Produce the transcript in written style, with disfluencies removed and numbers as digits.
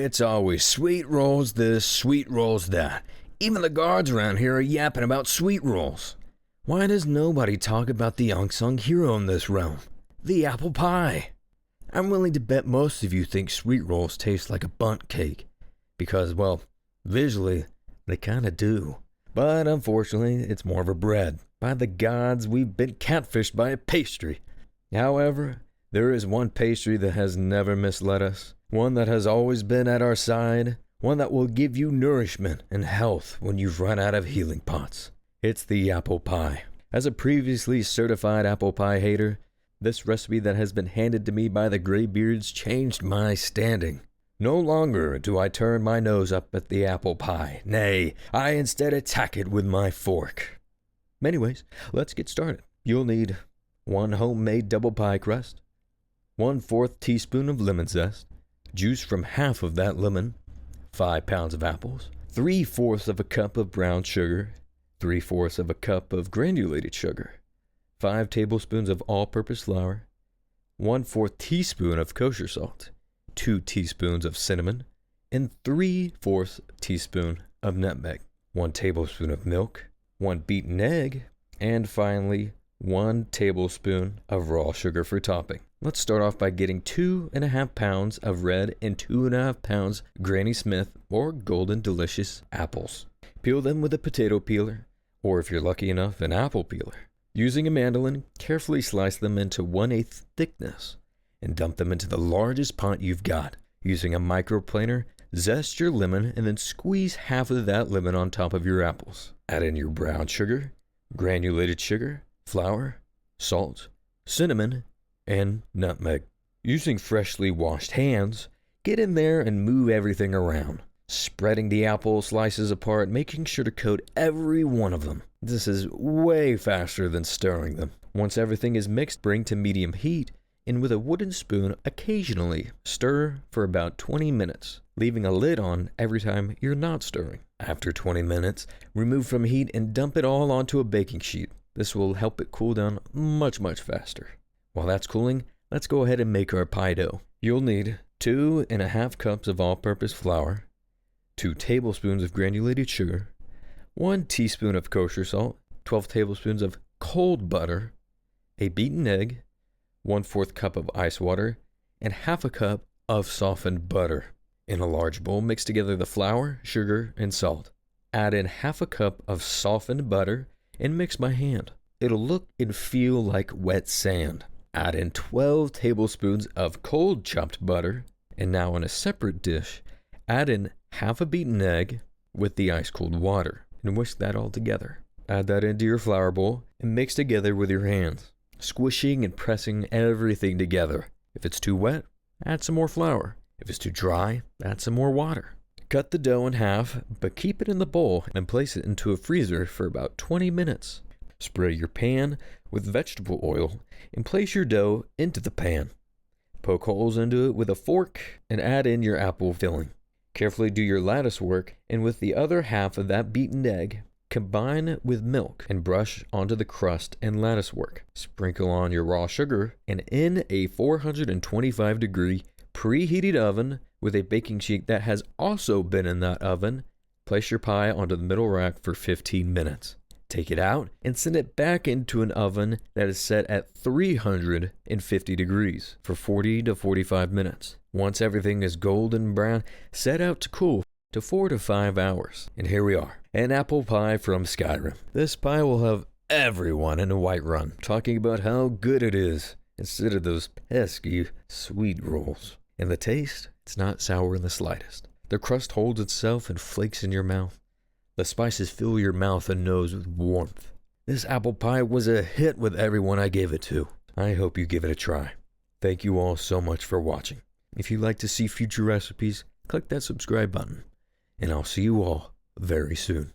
It's always sweet rolls this, sweet rolls that. Even the guards around here are yapping about sweet rolls. Why does nobody talk about the unsung hero in this realm? The apple pie. I'm willing to bet most of you think sweet rolls taste like a bundt cake. Because, well, visually, they kinda do. But unfortunately, it's more of a bread. By the gods, we've been catfished by a pastry. However, there is one pastry that has never misled us. One that has always been at our side. One that will give you nourishment and health when you've run out of healing pots. It's the apple pie. As a previously certified apple pie hater, this recipe that has been handed to me by the Greybeards changed my standing. No longer do I turn my nose up at the apple pie. Nay, I instead attack it with my fork. Anyways, let's get started. You'll need 1 homemade double pie crust, 1/4 teaspoon of lemon zest, juice from half of that lemon, 5 pounds of apples, 3/4 of a cup of brown sugar, 3/4 of a cup of granulated sugar, 5 tablespoons of all-purpose flour, 1/4 teaspoon of kosher salt, 2 teaspoons of cinnamon, and 3/4 teaspoon of nutmeg, 1 tablespoon of milk, 1 beaten egg, and finally 1 tablespoon of raw sugar for topping. Let's start off by getting 2.5 pounds of red and 2.5 pounds Granny Smith or Golden Delicious apples. Peel them with a potato peeler, or if you're lucky enough, an apple peeler. Using a mandolin, carefully slice them into 1/8 thickness and dump them into the largest pot you've got. Using a microplaner, zest your lemon and then squeeze half of that lemon on top of your apples. Add in your brown sugar, granulated sugar, flour, salt, cinnamon, and nutmeg. Using freshly washed hands, get in there and move everything around, spreading the apple slices apart, making sure to coat every one of them. This is way faster than stirring them. Once everything is mixed, bring to medium heat, and with a wooden spoon, occasionally stir for about 20 minutes, leaving a lid on every time you're not stirring. After 20 minutes, remove from heat and dump it all onto a baking sheet. This will help it cool down much faster. While that's cooling, let's go ahead and make our pie dough. You'll need 2.5 cups of all-purpose flour, 2 tablespoons of granulated sugar, 1 teaspoon of kosher salt, 12 tablespoons of cold butter, a beaten egg, 1/4 cup of ice water, and half a cup of softened butter. In a large bowl, mix together the flour, sugar, and salt. Add in half a cup of softened butter and mix by hand. It'll look and feel like wet sand. Add in 12 tablespoons of cold chopped butter, and now in a separate dish, add in half a beaten egg with the ice-cold water, and whisk that all together. Add that into your flour bowl and mix together with your hands, squishing and pressing everything together. If it's too wet, add some more flour. If it's too dry, add some more water. Cut the dough in half, but keep it in the bowl and place it into a freezer for about 20 minutes. Spray your pan with vegetable oil and place your dough into the pan. Poke holes into it with a fork and add in your apple filling. Carefully do your lattice work, and with the other half of that beaten egg, combine with milk and brush onto the crust and lattice work. Sprinkle on your raw sugar, and in a 425-degree preheated oven with a baking sheet that has also been in that oven, place your pie onto the middle rack for 15 minutes. Take it out and send it back into an oven that is set at 350 degrees for 40 to 45 minutes. Once everything is golden brown, set out to cool to 4 to 5 hours. And here we are, an apple pie from Skyrim. This pie will have everyone in a Whiterun talking about how good it is instead of those pesky sweet rolls. And the taste, it's not sour in the slightest. The crust holds itself and flakes in your mouth. The spices fill your mouth and nose with warmth. This apple pie was a hit with everyone I gave it to. I hope you give it a try. Thank you all so much for watching. If you'd like to see future recipes, click that subscribe button. And I'll see you all very soon.